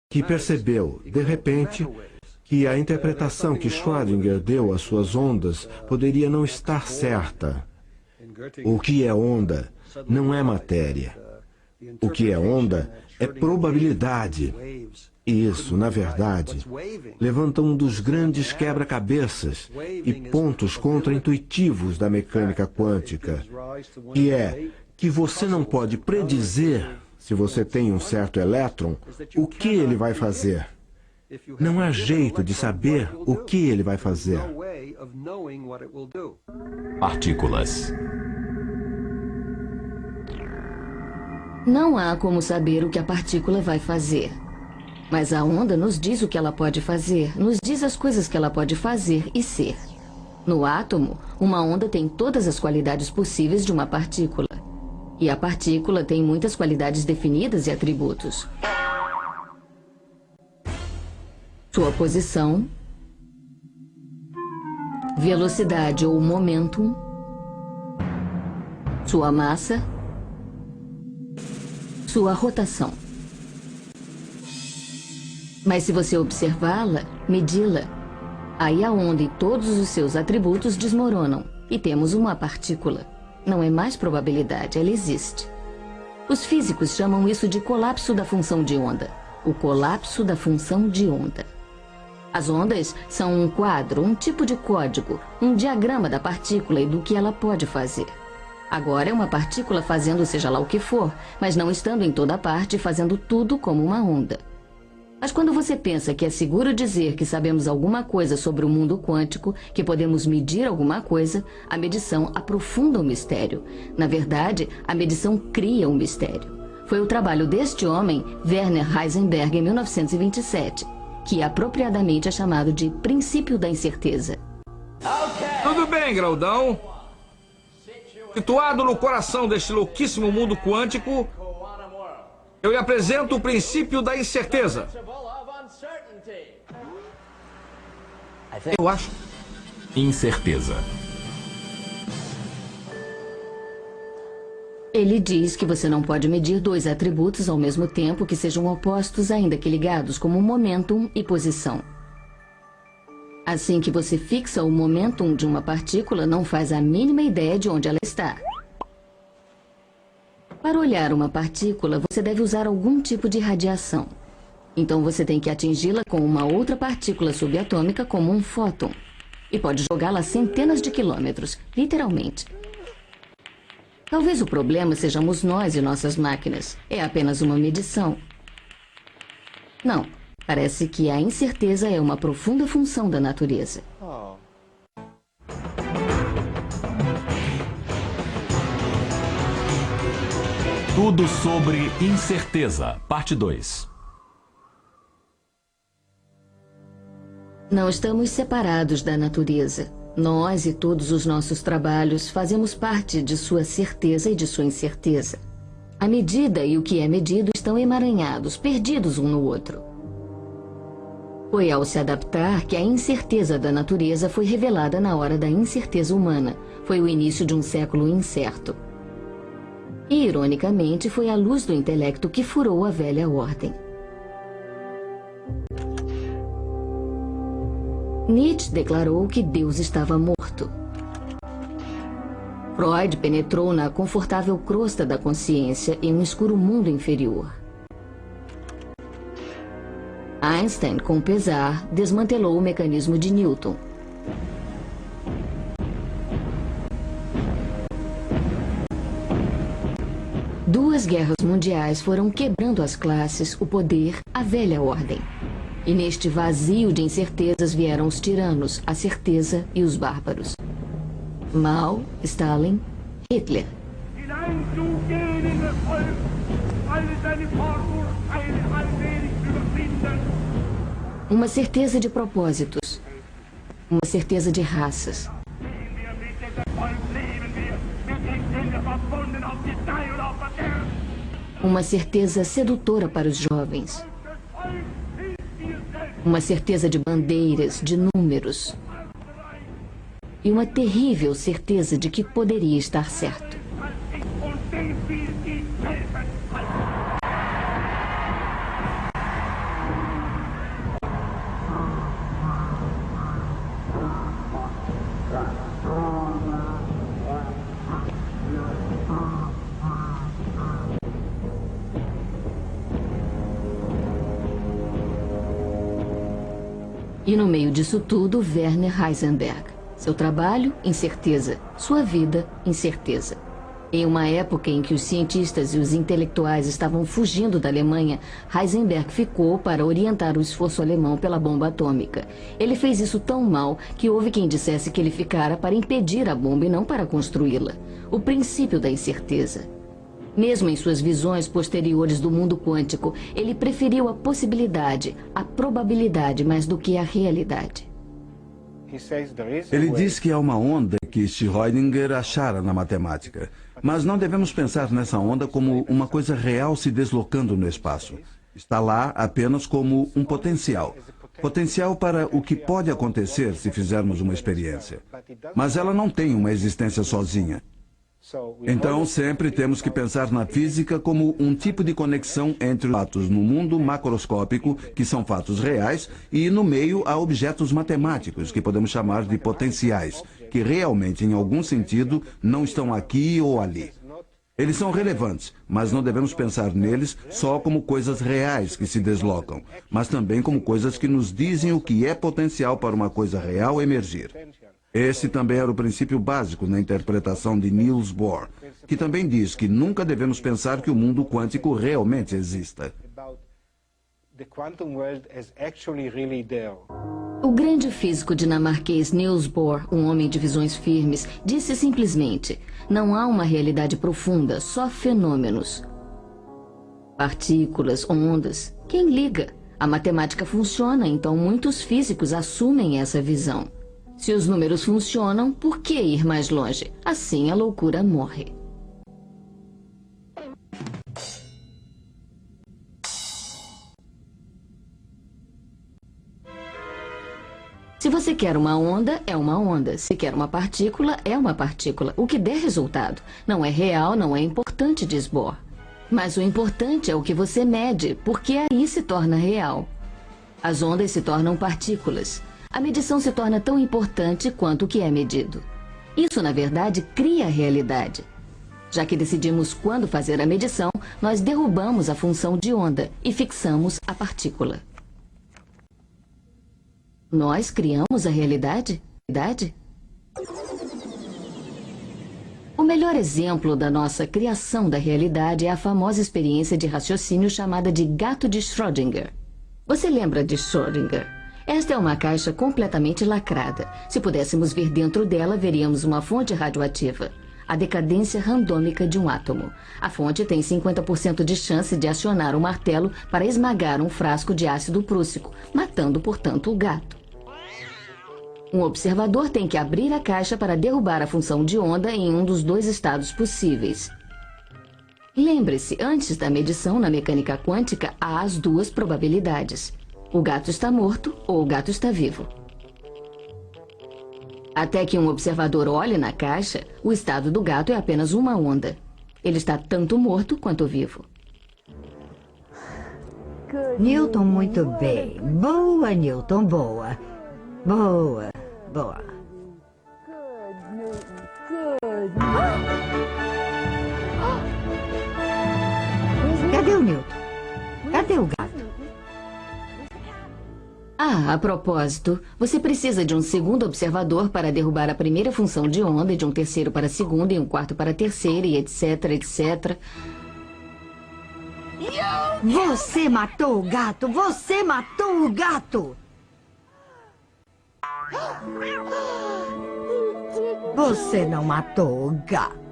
que percebeu, de repente, que a interpretação que Schrödinger deu às suas ondas poderia não estar certa. O que é onda não é matéria. O que é onda é probabilidade. E isso, na verdade, levanta um dos grandes quebra-cabeças e pontos contraintuitivos da mecânica quântica, que é que você não pode predizer, se você tem um certo elétron, o que ele vai fazer. Não há jeito de saber o que ele vai fazer. Partículas. Não há como saber o que a partícula vai fazer. Mas a onda nos diz o que ela pode fazer, nos diz as coisas que ela pode fazer e ser. No átomo, uma onda tem todas as qualidades possíveis de uma partícula. E a partícula tem muitas qualidades definidas e atributos. Sua posição, velocidade ou momentum, sua massa, sua rotação. Mas se você observá-la, medi-la, aí a onda e todos os seus atributos desmoronam e temos uma partícula. Não é mais probabilidade, ela existe. Os físicos chamam isso de colapso da função de onda. O colapso da função de onda. As ondas são um quadro, um tipo de código, um diagrama da partícula e do que ela pode fazer. Agora é uma partícula fazendo seja lá o que for, mas não estando em toda parte fazendo tudo como uma onda. Mas quando você pensa que é seguro dizer que sabemos alguma coisa sobre o mundo quântico, que podemos medir alguma coisa, a medição aprofunda o mistério. Na verdade, a medição cria um mistério. Foi o trabalho deste homem, Werner Heisenberg, em 1927, que apropriadamente é chamado de princípio da incerteza. Tudo bem, Graudão. Situado no coração deste louquíssimo mundo quântico, eu lhe apresento o princípio da incerteza. Eu acho. Incerteza. Ele diz que você não pode medir dois atributos ao mesmo tempo que sejam opostos, ainda que ligados, como momentum e posição. Assim que você fixa o momentum de uma partícula, não faz a mínima ideia de onde ela está. Para olhar uma partícula, você deve usar algum tipo de radiação. Então você tem que atingi-la com uma outra partícula subatômica como um fóton. E pode jogá-la a centenas de quilômetros, literalmente. Talvez o problema sejamos nós e nossas máquinas. É apenas uma medição. Não, parece que a incerteza é uma profunda função da natureza. Tudo sobre incerteza, parte 2. Não estamos separados da natureza. Nós e todos os nossos trabalhos fazemos parte de sua certeza e de sua incerteza. A medida e o que é medido estão emaranhados, perdidos um no outro. Foi ao se adaptar que a incerteza da natureza foi revelada na hora da incerteza humana. Foi o início de um século incerto. E, ironicamente, foi a luz do intelecto que furou a velha ordem. Nietzsche declarou que Deus estava morto. Freud penetrou na confortável crosta da consciência em um escuro mundo inferior. Einstein, com pesar, desmantelou o mecanismo de Newton. Duas guerras mundiais foram quebrando as classes, o poder, a velha ordem. E neste vazio de incertezas vieram os tiranos, a certeza e os bárbaros. Mao, Stalin, Hitler. Uma certeza de propósitos. Uma certeza de raças. Uma certeza sedutora para os jovens. Uma certeza de bandeiras, de números. E uma terrível certeza de que poderia estar certo. E no meio disso tudo, Werner Heisenberg. Seu trabalho, incerteza. Sua vida, incerteza. Em uma época em que os cientistas e os intelectuais estavam fugindo da Alemanha, Heisenberg ficou para orientar o esforço alemão pela bomba atômica. Ele fez isso tão mal que houve quem dissesse que ele ficara para impedir a bomba e não para construí-la. O princípio da incerteza. Mesmo em suas visões posteriores do mundo quântico, ele preferiu a possibilidade, a probabilidade, mais do que a realidade. Ele diz que há uma onda que Schrödinger achara na matemática. Mas não devemos pensar nessa onda como uma coisa real se deslocando no espaço. Está lá apenas como um potencial. Potencial para o que pode acontecer se fizermos uma experiência. Mas ela não tem uma existência sozinha. Então, sempre temos que pensar na física como um tipo de conexão entre os fatos no mundo macroscópico, que são fatos reais, e no meio há objetos matemáticos, que podemos chamar de potenciais, que realmente, em algum sentido, não estão aqui ou ali. Eles são relevantes, mas não devemos pensar neles só como coisas reais que se deslocam, mas também como coisas que nos dizem o que é potencial para uma coisa real emergir. Esse também era o princípio básico na interpretação de Niels Bohr, que também diz que nunca devemos pensar que o mundo quântico realmente exista. O grande físico dinamarquês Niels Bohr, um homem de visões firmes, disse simplesmente: não há uma realidade profunda, só fenômenos. Partículas, ondas, quem liga? A matemática funciona, então muitos físicos assumem essa visão. Se os números funcionam, por que ir mais longe? Assim a loucura morre. Se você quer uma onda, é uma onda. Se quer uma partícula, é uma partícula. O que der resultado. Não é real, não é importante, diz Bohr. Mas o importante é o que você mede, porque aí se torna real. As ondas se tornam partículas. A medição se torna tão importante quanto o que é medido. Isso, na verdade, cria a realidade. Já que decidimos quando fazer a medição, nós derrubamos a função de onda e fixamos a partícula. Nós criamos a realidade? O melhor exemplo da nossa criação da realidade é a famosa experiência de raciocínio chamada de gato de Schrödinger. Você lembra de Schrödinger? Esta é uma caixa completamente lacrada. Se pudéssemos ver dentro dela, veríamos uma fonte radioativa. A decadência randômica de um átomo. A fonte tem 50% de chance de acionar um martelo para esmagar um frasco de ácido prússico, matando, portanto, o gato. Um observador tem que abrir a caixa para derrubar a função de onda em um dos dois estados possíveis. Lembre-se, antes da medição na mecânica quântica, há as duas probabilidades. O gato está morto ou o gato está vivo. Até que um observador olhe na caixa, o estado do gato é apenas uma onda. Ele está tanto morto quanto vivo. Newton, muito bem. Boa, Newton, boa. Boa. Cadê o Newton? Cadê o gato? Ah, a propósito, você precisa de um segundo observador para derrubar a primeira função de onda, e de um terceiro para a segunda, e um quarto para a terceira, e etc, etc. Você matou o gato! Você matou o gato! Você não matou o gato.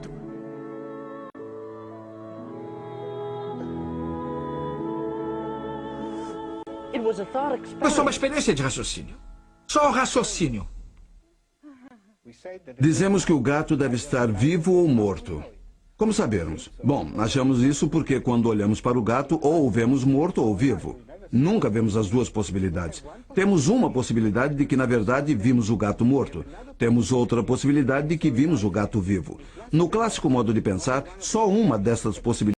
Foi só uma experiência de raciocínio. Só raciocínio. Dizemos que o gato deve estar vivo ou morto. Como sabemos? Bom, achamos isso porque quando olhamos para o gato, ou o vemos morto ou vivo. Nunca vemos as duas possibilidades. Temos uma possibilidade de que, na verdade, vimos o gato morto. Temos outra possibilidade de que vimos o gato vivo. No clássico modo de pensar, só uma dessas possibilidades